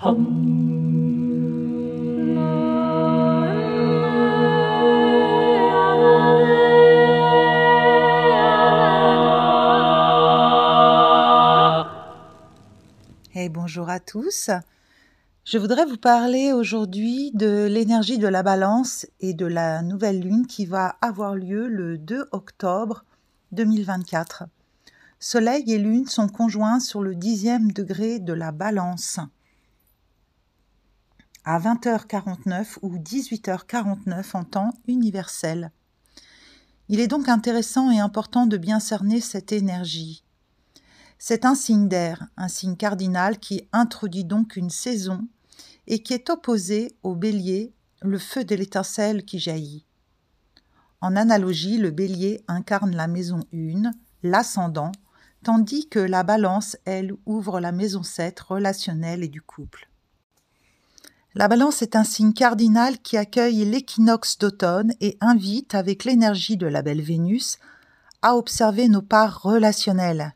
Et bonjour à tous. Je voudrais vous parler aujourd'hui de l'énergie de la balance et de la nouvelle lune qui va avoir lieu le 2 octobre 2024. Soleil et lune sont conjoints sur le 10e degré de la balance à 20h49 ou 18h49 en temps universel. Il est donc intéressant et important de bien cerner cette énergie. C'est un signe d'air, un signe cardinal qui introduit donc une saison et qui est opposé au bélier, le feu de l'étincelle qui jaillit. En analogie, le bélier incarne la maison 1, l'ascendant, tandis que la balance, elle, ouvre la maison 7, relationnelle et du couple. La balance est un signe cardinal qui accueille l'équinoxe d'automne et invite, avec l'énergie de la belle Vénus, à observer nos parts relationnelles.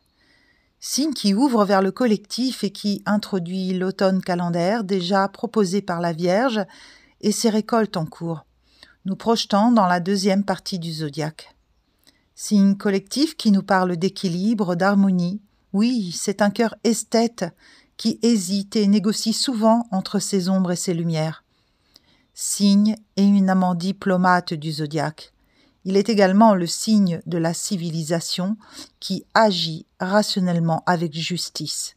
Signe qui ouvre vers le collectif et qui introduit l'automne calendaire déjà proposé par la Vierge et ses récoltes en cours, nous projetant dans la deuxième partie du zodiaque. Signe collectif qui nous parle d'équilibre, d'harmonie. Oui, c'est un cœur esthète qui hésite et négocie souvent entre ses ombres et ses lumières. Signe éminemment diplomate du zodiaque. Il est également le signe de la civilisation qui agit rationnellement avec justice.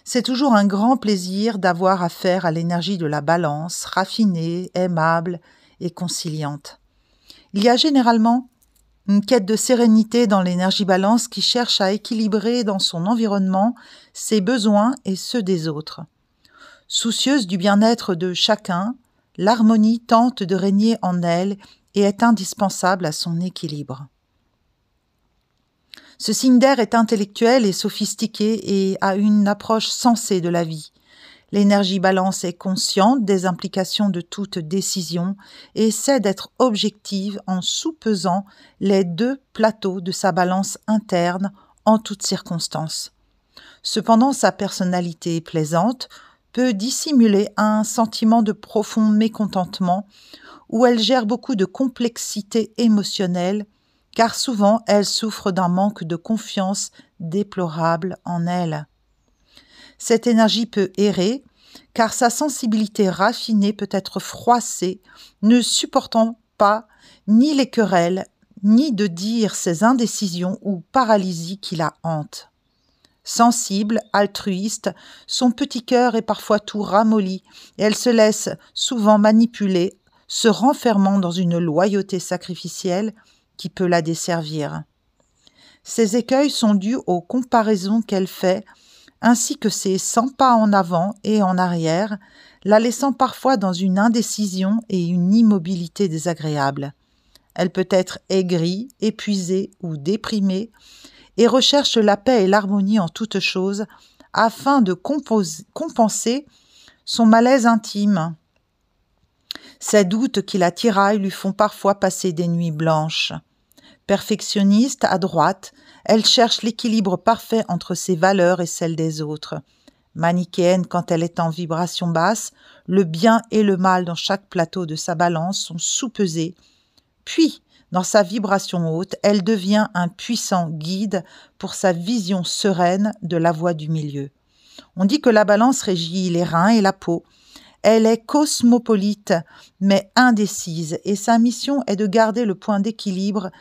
C'est toujours un grand plaisir d'avoir affaire à l'énergie de la balance, raffinée, aimable et conciliante. Il y a généralement une quête de sérénité dans l'énergie balance qui cherche à équilibrer dans son environnement ses besoins et ceux des autres. Soucieuse du bien-être de chacun, l'harmonie tente de régner en elle et est indispensable à son équilibre. Ce signe d'air est intellectuel et sophistiqué et a une approche sensée de la vie. L'énergie balance est consciente des implications de toute décision et essaie d'être objective en soupesant les deux plateaux de sa balance interne en toutes circonstances. Cependant, sa personnalité plaisante peut dissimuler un sentiment de profond mécontentement où elle gère beaucoup de complexité émotionnelle, car souvent elle souffre d'un manque de confiance déplorable en elle. Cette énergie peut errer, car sa sensibilité raffinée peut être froissée, ne supportant pas ni les querelles, ni de dire ses indécisions ou paralysie qui la hantent. Sensible, altruiste, son petit cœur est parfois tout ramolli et elle se laisse souvent manipuler, se renfermant dans une loyauté sacrificielle qui peut la desservir. Ces écueils sont dus aux comparaisons qu'elle fait, ainsi que ses 100 pas en avant et en arrière, la laissant parfois dans une indécision et une immobilité désagréables. Elle peut être aigrie, épuisée ou déprimée, et recherche la paix et l'harmonie en toutes choses, afin de compenser son malaise intime. Ces doutes qui la tiraillent lui font parfois passer des nuits blanches. Perfectionniste, adroite, elle cherche l'équilibre parfait entre ses valeurs et celles des autres. Manichéenne quand elle est en vibration basse, le bien et le mal dans chaque plateau de sa balance sont soupesés. Puis, dans sa vibration haute, elle devient un puissant guide pour sa vision sereine de la voie du milieu. On dit que la balance régit les reins et la peau. Elle est cosmopolite, mais indécise, et sa mission est de garder le point d'équilibre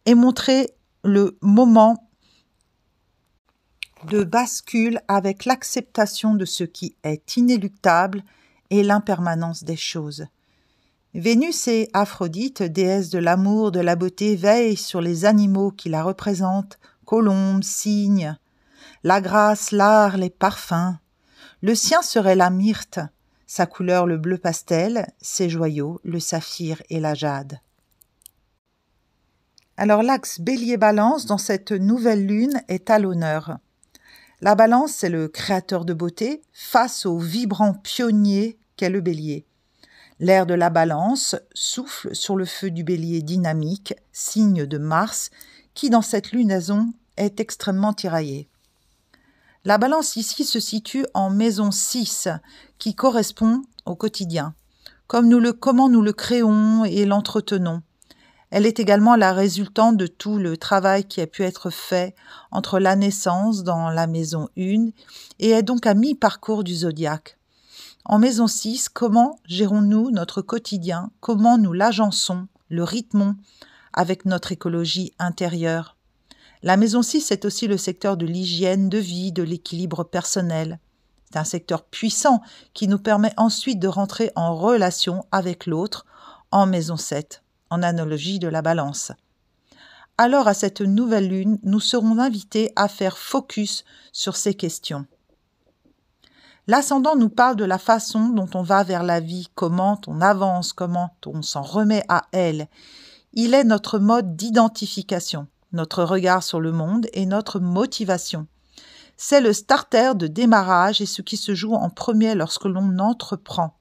et montrer le moment de bascule avec l'acceptation de ce qui est inéluctable et l'impermanence des choses. Vénus et Aphrodite, déesse de l'amour, de la beauté, veillent sur les animaux qui la représentent, colombes, cygnes, la grâce, l'art, les parfums. Le sien serait la myrte, sa couleur le bleu pastel, ses joyaux le saphir et la jade. Alors l'axe Bélier-Balance dans cette nouvelle lune est à l'honneur. La Balance, c'est le créateur de beauté face au vibrant pionnier qu'est le Bélier. L'air de la Balance souffle sur le feu du Bélier dynamique, signe de Mars, qui dans cette lunaison est extrêmement tiraillé. La balance ici se situe en maison 6, qui correspond au quotidien, comment nous le créons et l'entretenons. Elle est également la résultante de tout le travail qui a pu être fait entre la naissance dans la maison 1 et est donc à mi-parcours du zodiaque. En maison 6, comment gérons-nous notre quotidien? Comment nous l'agençons, le rythmons avec notre écologie intérieure? La maison 6 est aussi le secteur de l'hygiène de vie, de l'équilibre personnel. C'est un secteur puissant qui nous permet ensuite de rentrer en relation avec l'autre en maison 7, en analogie de la balance. Alors à cette nouvelle lune, nous serons invités à faire focus sur ces questions. L'ascendant nous parle de la façon dont on va vers la vie, comment on avance, comment on s'en remet à elle. Il est notre mode d'identification, notre regard sur le monde et notre motivation. C'est le starter de démarrage et ce qui se joue en premier lorsque l'on entreprend.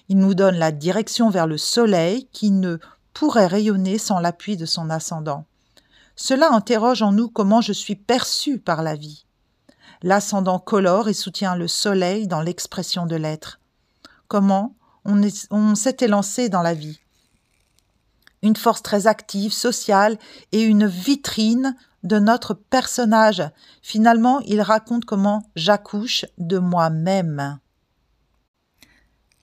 Il nous donne la direction vers le soleil qui ne pourrait rayonner sans l'appui de son ascendant. Cela interroge en nous comment je suis perçu par la vie. L'ascendant colore et soutient le soleil dans l'expression de l'être. Comment on s'est élancé dans la vie. Une force très active, sociale et une vitrine de notre personnage. Finalement, il raconte comment j'accouche de moi-même.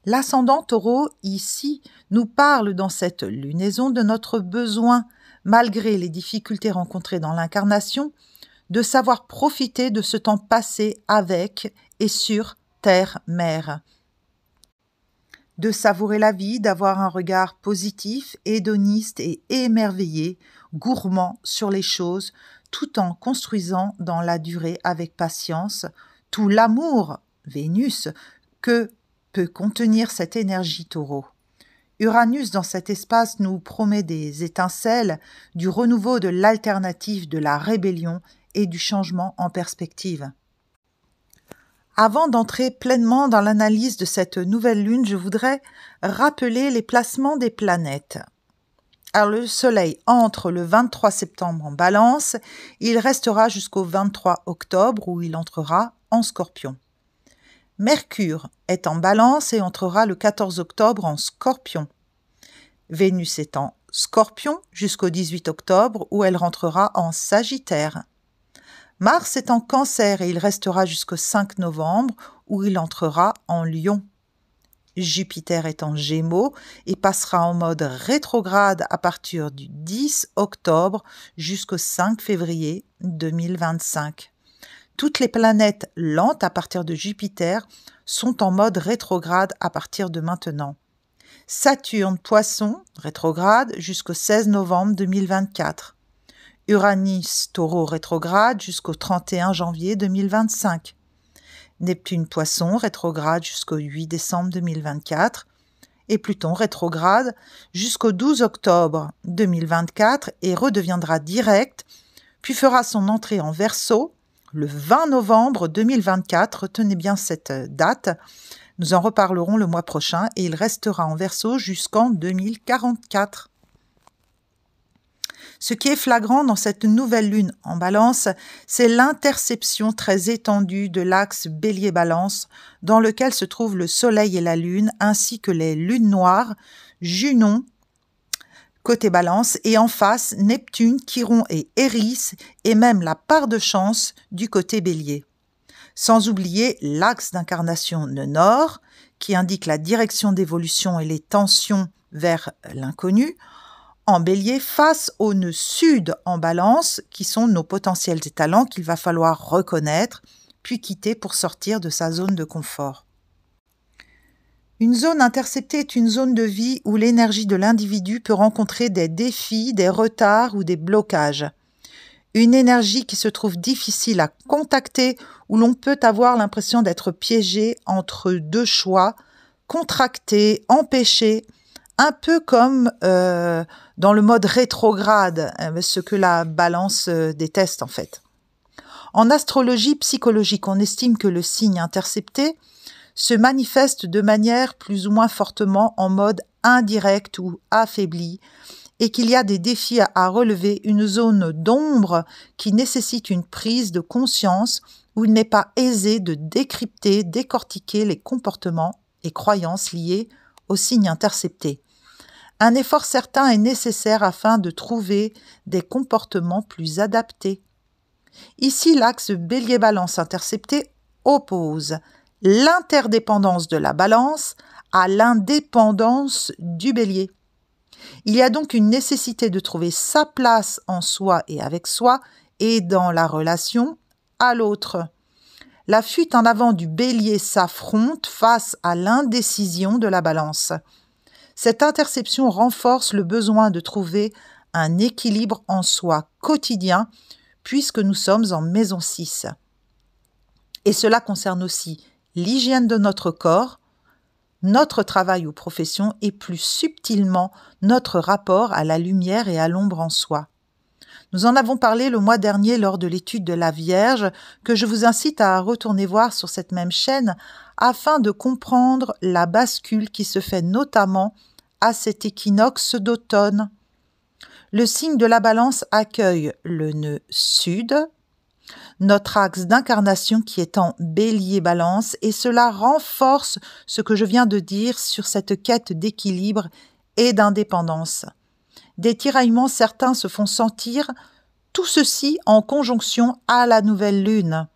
L'ascendant Taureau, ici, nous parle dans cette lunaison de notre besoin, malgré les difficultés rencontrées dans l'incarnation, de savoir profiter de ce temps passé avec et sur terre-mère. De savourer la vie, d'avoir un regard positif, hédoniste et émerveillé, gourmand sur les choses, tout en construisant dans la durée avec patience tout l'amour, Vénus, que peut contenir cette énergie Taureau. Uranus, dans cet espace, nous promet des étincelles, du renouveau, de l'alternative, de la rébellion et du changement en perspective. Avant d'entrer pleinement dans l'analyse de cette nouvelle lune, je voudrais rappeler les placements des planètes. Alors, le Soleil entre le 23 septembre en Balance, il restera jusqu'au 23 octobre où il entrera en Scorpion. Mercure est en Balance et entrera le 14 octobre en Scorpion. Vénus est en Scorpion jusqu'au 18 octobre où elle rentrera en Sagittaire. Mars est en Cancer et il restera jusqu'au 5 novembre où il entrera en Lion. Jupiter est en Gémeaux et passera en mode rétrograde à partir du 10 octobre jusqu'au 5 février 2025. Toutes les planètes lentes à partir de Jupiter sont en mode rétrograde à partir de maintenant. Saturne, Poisson, rétrograde jusqu'au 16 novembre 2024. Uranus, Taureau, rétrograde jusqu'au 31 janvier 2025. Neptune, Poisson, rétrograde jusqu'au 8 décembre 2024. Et Pluton, rétrograde jusqu'au 12 octobre 2024 et redeviendra direct, puis fera son entrée en Verseau le 20 novembre 2024. Retenez bien cette date. Nous en reparlerons le mois prochain et il restera en Verseau jusqu'en 2044. Ce qui est flagrant dans cette nouvelle lune en Balance, c'est l'interception très étendue de l'axe Bélier-Balance dans lequel se trouvent le Soleil et la Lune, ainsi que les lunes noires, Junon, côté Balance, et en face, Neptune, Chiron et Éris, et même la part de chance du côté Bélier. Sans oublier l'axe d'incarnation Nord, qui indique la direction d'évolution et les tensions vers l'inconnu, en Bélier face au nœud sud en Balance, qui sont nos potentiels et talents qu'il va falloir reconnaître, puis quitter pour sortir de sa zone de confort. Une zone interceptée est une zone de vie où l'énergie de l'individu peut rencontrer des défis, des retards ou des blocages. Une énergie qui se trouve difficile à contacter, où l'on peut avoir l'impression d'être piégé entre deux choix, contracté, empêché, un peu comme dans le mode rétrograde, ce que la Balance déteste en fait. En astrologie psychologique, on estime que le signe intercepté se manifeste de manière plus ou moins fortement en mode indirect ou affaibli et qu'il y a des défis à relever, une zone d'ombre qui nécessite une prise de conscience où il n'est pas aisé de décrypter, décortiquer les comportements et croyances liées aux signes interceptés. Un effort certain est nécessaire afin de trouver des comportements plus adaptés. Ici, l'axe Bélier-Balance intercepté oppose l'interdépendance de la Balance à l'indépendance du Bélier. Il y a donc une nécessité de trouver sa place en soi et avec soi et dans la relation à l'autre. La fuite en avant du Bélier s'affronte face à l'indécision de la Balance. Cette interception renforce le besoin de trouver un équilibre en soi quotidien puisque nous sommes en maison 6. Et cela concerne aussi l'hygiène de notre corps, notre travail ou profession et plus subtilement notre rapport à la lumière et à l'ombre en soi. Nous en avons parlé le mois dernier lors de l'étude de la Vierge, que je vous incite à retourner voir sur cette même chaîne afin de comprendre la bascule qui se fait notamment à cet équinoxe d'automne. Le signe de la Balance accueille le nœud sud, notre axe d'incarnation qui est en Bélier-Balance, et cela renforce ce que je viens de dire sur cette quête d'équilibre et d'indépendance. Des tiraillements certains se font sentir, tout ceci en conjonction à la nouvelle lune.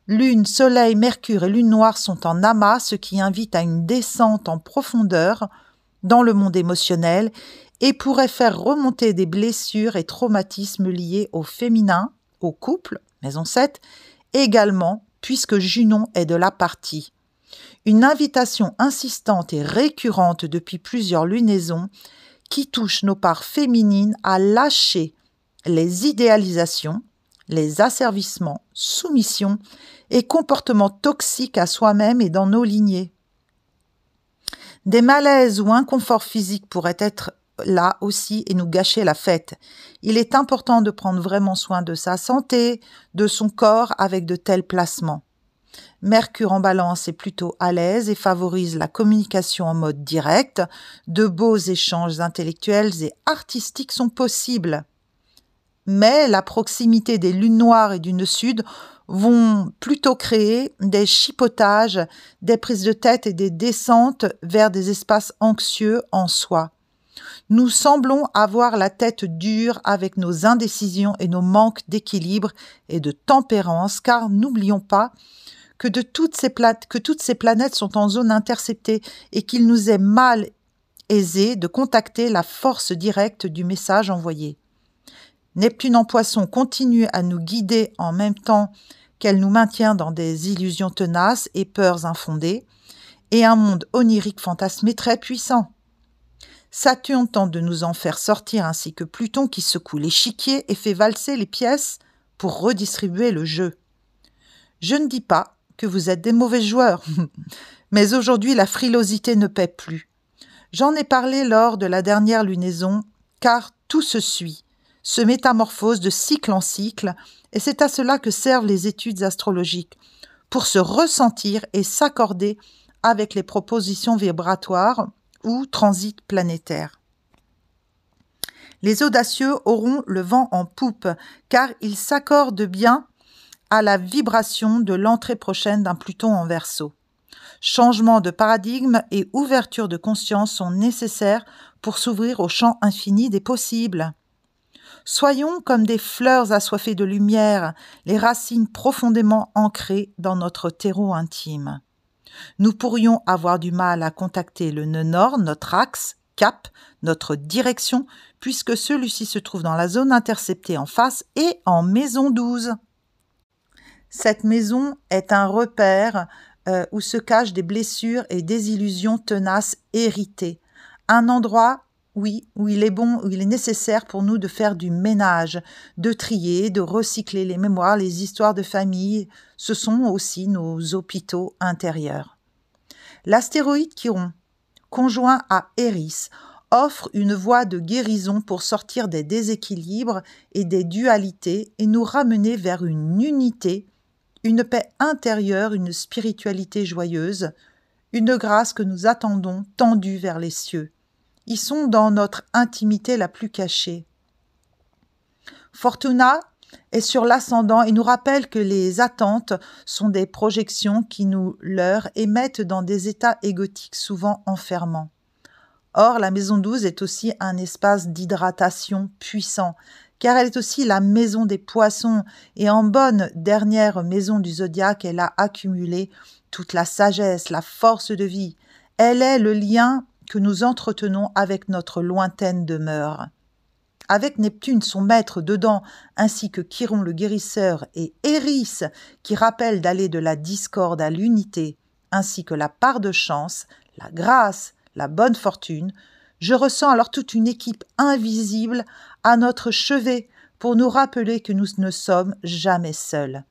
Lune, soleil, mercure et lune noire sont en amas, ce qui invite à une descente en profondeur dans le monde émotionnel et pourrait faire remonter des blessures et traumatismes liés au féminin, au couple, maison 7, également, puisque Junon est de la partie. Une invitation insistante et récurrente depuis plusieurs lunaisons qui touche nos parts féminines à lâcher les idéalisations, les asservissements, soumissions et comportements toxiques à soi-même et dans nos lignées. Des malaises ou inconforts physiques pourraient être là aussi et nous gâcher la fête. Il est important de prendre vraiment soin de sa santé, de son corps avec de tels placements. Mercure en Balance est plutôt à l'aise et favorise la communication en mode direct. De beaux échanges intellectuels et artistiques sont possibles. Mais la proximité des lunes noires et du nœud sud vont plutôt créer des chipotages, des prises de tête et des descentes vers des espaces anxieux en soi. Nous semblons avoir la tête dure avec nos indécisions et nos manques d'équilibre et de tempérance, car n'oublions pas que toutes ces planètes sont en zone interceptée et qu'il nous est mal aisé de contacter la force directe du message envoyé. Neptune en Poisson continue à nous guider en même temps qu'elle nous maintient dans des illusions tenaces et peurs infondées, et un monde onirique fantasmé très puissant. Saturne tente de nous en faire sortir ainsi que Pluton qui secoue l'échiquier et fait valser les pièces pour redistribuer le jeu. Je ne dis pas que vous êtes des mauvais joueurs, mais aujourd'hui la frilosité ne paie plus. J'en ai parlé lors de la dernière lunaison, car tout se suit, se métamorphose de cycle en cycle, et c'est à cela que servent les études astrologiques, pour se ressentir et s'accorder avec les propositions vibratoires ou transits planétaires. Les audacieux auront le vent en poupe, car ils s'accordent bien à la vibration de l'entrée prochaine d'un Pluton en Verseau. Changement de paradigme et ouverture de conscience sont nécessaires pour s'ouvrir au champ infini des possibles. Soyons comme des fleurs assoiffées de lumière, les racines profondément ancrées dans notre terreau intime. Nous pourrions avoir du mal à contacter le nœud nord, notre axe, cap, notre direction, puisque celui-ci se trouve dans la zone interceptée en face et en maison 12. Cette maison est un repère où se cachent des blessures et des illusions tenaces héritées. Un endroit, oui, où il est nécessaire pour nous de faire du ménage, de trier, de recycler les mémoires, les histoires de famille. Ce sont aussi nos hôpitaux intérieurs. L'astéroïde Chiron, conjoint à Eris, offre une voie de guérison pour sortir des déséquilibres et des dualités et nous ramener vers une unité, une paix intérieure, une spiritualité joyeuse, une grâce que nous attendons tendue vers les cieux. Ils sont dans notre intimité la plus cachée. Fortuna est sur l'ascendant et nous rappelle que les attentes sont des projections qui nous leurrent et mettent dans des états égotiques souvent enfermants. Or, la maison 12 est aussi un espace d'hydratation puissant, car elle est aussi la maison des poissons, et en bonne dernière maison du zodiaque, elle a accumulé toute la sagesse, la force de vie. Elle est le lien que nous entretenons avec notre lointaine demeure. Avec Neptune, son maître dedans, ainsi que Chiron le guérisseur et Eris, qui rappelle d'aller de la discorde à l'unité, ainsi que la part de chance, la grâce, la bonne fortune, je ressens alors toute une équipe invisible à notre chevet pour nous rappeler que nous ne sommes jamais seuls.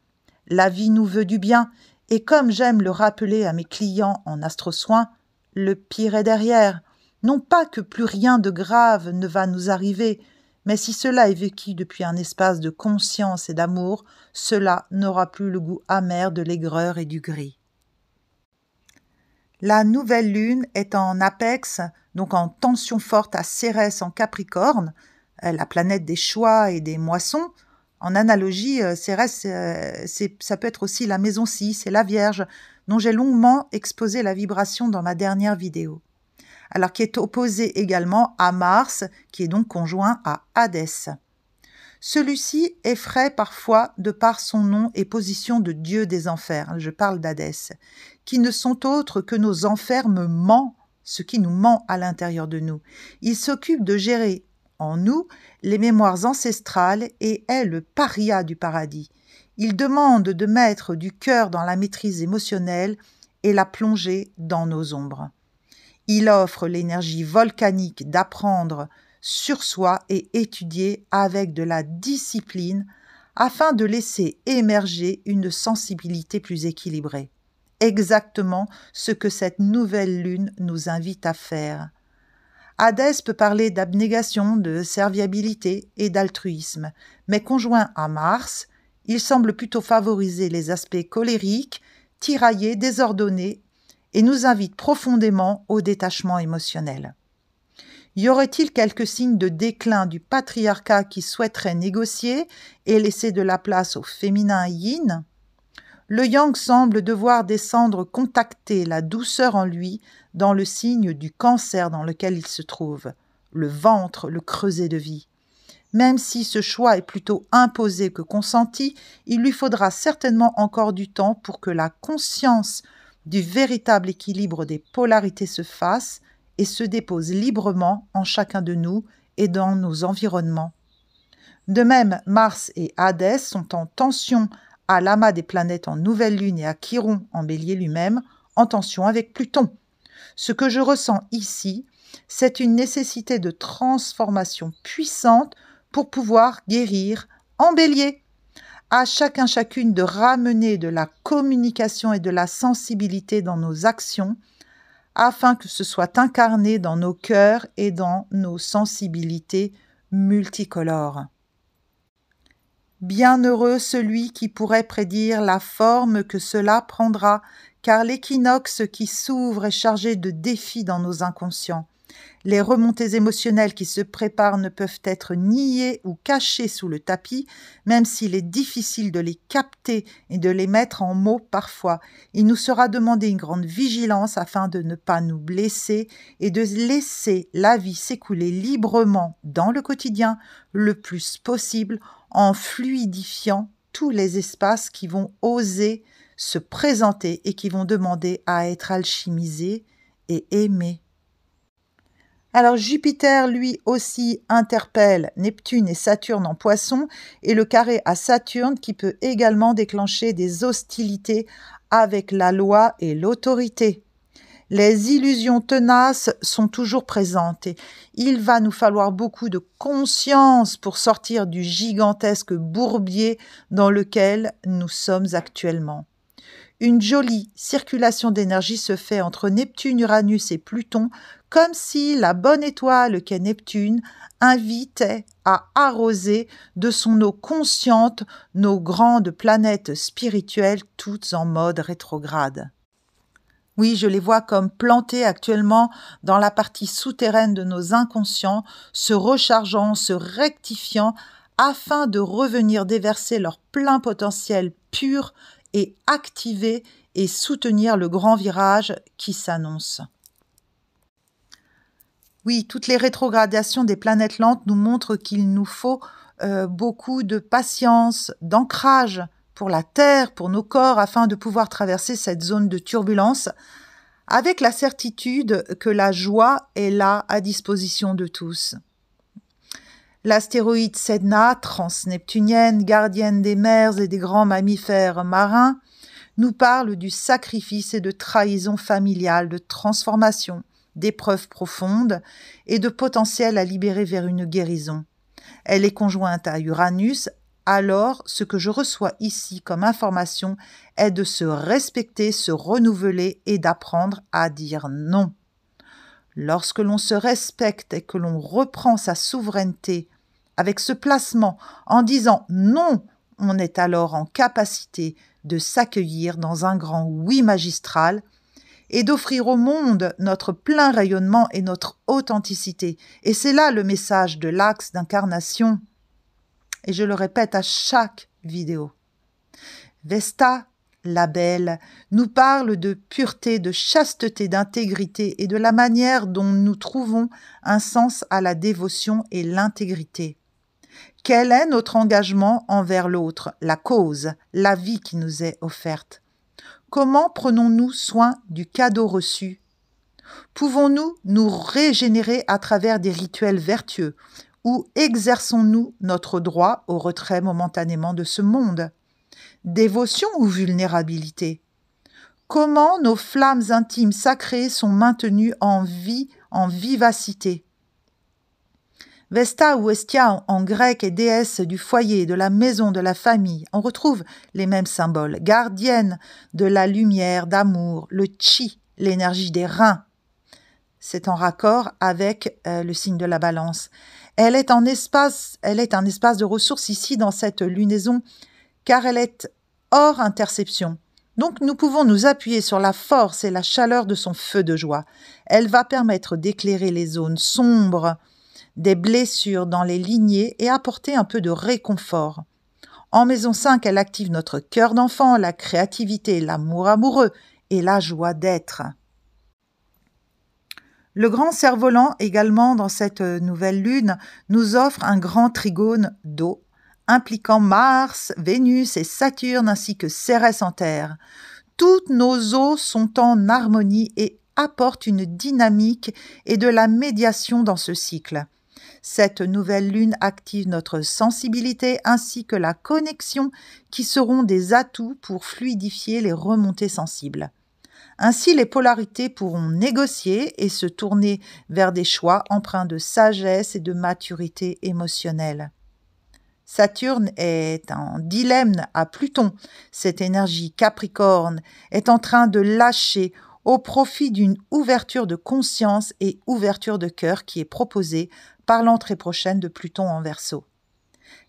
La vie nous veut du bien, et comme j'aime le rappeler à mes clients en astro-soins, le pire est derrière. Non pas que plus rien de grave ne va nous arriver, mais si cela est vécu depuis un espace de conscience et d'amour, cela n'aura plus le goût amer de l'aigreur et du gris. La nouvelle lune est en apex, donc en tension forte à Cérès en Capricorne, la planète des choix et des moissons. En analogie, Cérès, ça peut être aussi la maison 6 et la Vierge, dont j'ai longuement exposé la vibration dans ma dernière vidéo. Alors qui est opposé également à Mars, qui est donc conjoint à Hadès. Celui-ci effraie parfois de par son nom et position de dieu des enfers, je parle d'Hadès, qui ne sont autres que nos enfermements, ce qui nous ment à l'intérieur de nous. Il s'occupe de gérer en nous les mémoires ancestrales et est le paria du paradis. Il demande de mettre du cœur dans la maîtrise émotionnelle et la plonger dans nos ombres. Il offre l'énergie volcanique d'apprendre sur soi et étudier avec de la discipline afin de laisser émerger une sensibilité plus équilibrée. Exactement ce que cette nouvelle lune nous invite à faire. Hadès peut parler d'abnégation, de serviabilité et d'altruisme, mais conjoint à Mars, il semble plutôt favoriser les aspects colériques, tiraillés, désordonnés et nous invite profondément au détachement émotionnel. Y aurait-il quelques signes de déclin du patriarcat qui souhaiterait négocier et laisser de la place au féminin yin ? Le yang semble devoir descendre contacter la douceur en lui dans le signe du cancer dans lequel il se trouve, le ventre, le creuset de vie. Même si ce choix est plutôt imposé que consenti, il lui faudra certainement encore du temps pour que la conscience du véritable équilibre des polarités se fasse et se dépose librement en chacun de nous et dans nos environnements. De même, Mars et Hadès sont en tension à l'amas des planètes en nouvelle lune et à Chiron en bélier lui-même, en tension avec Pluton. Ce que je ressens ici, c'est une nécessité de transformation puissante pour pouvoir guérir en bélier. À chacun chacune de ramener de la communication et de la sensibilité dans nos actions, afin que ce soit incarné dans nos cœurs et dans nos sensibilités multicolores. Bienheureux celui qui pourrait prédire la forme que cela prendra, car l'équinoxe qui s'ouvre est chargé de défis dans nos inconscients. Les remontées émotionnelles qui se préparent ne peuvent être niées ou cachées sous le tapis, même s'il est difficile de les capter et de les mettre en mots parfois. Il nous sera demandé une grande vigilance afin de ne pas nous blesser et de laisser la vie s'écouler librement dans le quotidien le plus possible en fluidifiant tous les espaces qui vont oser se présenter et qui vont demander à être alchimisés et aimés. Alors Jupiter, lui aussi, interpelle Neptune et Saturne en Poisson et le carré à Saturne qui peut également déclencher des hostilités avec la loi et l'autorité. Les illusions tenaces sont toujours présentes et il va nous falloir beaucoup de conscience pour sortir du gigantesque bourbier dans lequel nous sommes actuellement. Une jolie circulation d'énergie se fait entre Neptune, Uranus et Pluton, comme si la bonne étoile qu'est Neptune invitait à arroser de son eau consciente nos grandes planètes spirituelles toutes en mode rétrograde. Oui, je les vois comme plantées actuellement dans la partie souterraine de nos inconscients, se rechargeant, se rectifiant, afin de revenir déverser leur plein potentiel pur et activer et soutenir le grand virage qui s'annonce. Oui, toutes les rétrogradations des planètes lentes nous montrent qu'il nous faut beaucoup de patience, d'ancrage pour la Terre, pour nos corps, afin de pouvoir traverser cette zone de turbulence, avec la certitude que la joie est là à disposition de tous. L'astéroïde Sedna, transneptunienne, gardienne des mers et des grands mammifères marins, nous parle du sacrifice et de trahison familiale, de transformation, d'épreuves profondes et de potentiel à libérer vers une guérison. Elle est conjointe à Uranus, alors ce que je reçois ici comme information est de se respecter, se renouveler et d'apprendre à dire non. Lorsque l'on se respecte et que l'on reprend sa souveraineté avec ce placement en disant non, on est alors en capacité de s'accueillir dans un grand oui magistral et d'offrir au monde notre plein rayonnement et notre authenticité. Et c'est là le message de l'axe d'incarnation. Et je le répète à chaque vidéo. Vesta, la belle, nous parle de pureté, de chasteté, d'intégrité et de la manière dont nous trouvons un sens à la dévotion et l'intégrité. Quel est notre engagement envers l'autre, la cause, la vie qui nous est offerte? Comment prenons-nous soin du cadeau reçu? Pouvons-nous nous régénérer à travers des rituels vertueux ou exerçons-nous notre droit au retrait momentanément de ce monde? Dévotion ou vulnérabilité? Comment nos flammes intimes sacrées sont maintenues en vie, en vivacité? Vesta ou Hestia en grec est déesse du foyer, de la maison, de la famille. On retrouve les mêmes symboles. Gardienne de la lumière, d'amour, le chi, l'énergie des reins. C'est en raccord avec le signe de la balance. Elle est un espace de ressources ici dans cette lunaison, car elle est hors interception. Donc nous pouvons nous appuyer sur la force et la chaleur de son feu de joie. Elle va permettre d'éclairer les zones sombres, des blessures dans les lignées et apporter un peu de réconfort. En maison 5, elle active notre cœur d'enfant, la créativité, l'amour amoureux et la joie d'être. Le grand cerf-volant, également dans cette nouvelle lune, nous offre un grand trigone d'eau, impliquant Mars, Vénus et Saturne ainsi que Cérès en Terre. Toutes nos eaux sont en harmonie et apportent une dynamique et de la médiation dans ce cycle. Cette nouvelle lune active notre sensibilité ainsi que la connexion qui seront des atouts pour fluidifier les remontées sensibles. Ainsi, les polarités pourront négocier et se tourner vers des choix empreints de sagesse et de maturité émotionnelle. Saturne est en dilemme à Pluton. Cette énergie capricorne est en train de lâcher au profit d'une ouverture de conscience et ouverture de cœur qui est proposée par l'entrée prochaine de Pluton en Verseau.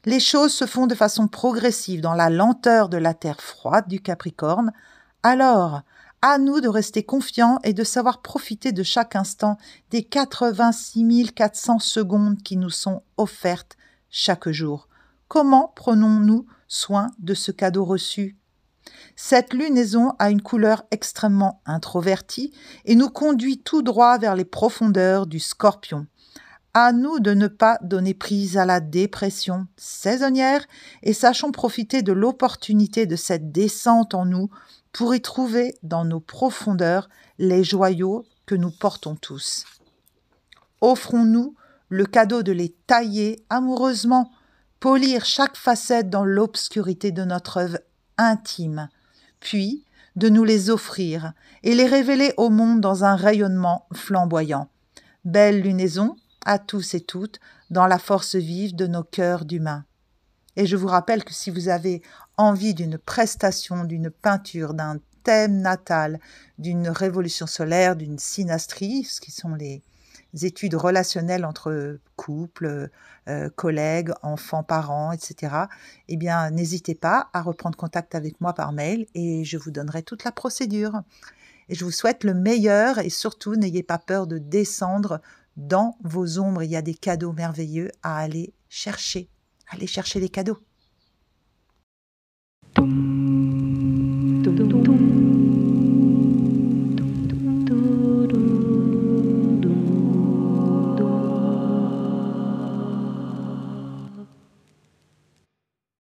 Les choses se font de façon progressive dans la lenteur de la terre froide du Capricorne. Alors, à nous de rester confiants et de savoir profiter de chaque instant des 86 400 secondes qui nous sont offertes chaque jour. Comment prenons-nous soin de ce cadeau reçu? Cette lunaison a une couleur extrêmement introvertie et nous conduit tout droit vers les profondeurs du Scorpion. À nous de ne pas donner prise à la dépression saisonnière et sachons profiter de l'opportunité de cette descente en nous pour y trouver dans nos profondeurs les joyaux que nous portons tous. Offrons-nous le cadeau de les tailler amoureusement, polir chaque facette dans l'obscurité de notre œuvre intime, puis de nous les offrir et les révéler au monde dans un rayonnement flamboyant. Belle lunaison à tous et toutes dans la force vive de nos cœurs d'humains. Et je vous rappelle que si vous avez envie d'une prestation, d'une peinture, d'un thème natal, d'une révolution solaire, d'une synastrie, ce qui sont les études relationnelles entre couples, collègues, enfants, parents, etc., eh bien, n'hésitez pas à reprendre contact avec moi par mail et je vous donnerai toute la procédure. Et je vous souhaite le meilleur et surtout, n'ayez pas peur de descendre dans vos ombres. Il y a des cadeaux merveilleux à aller chercher. Allez chercher les cadeaux.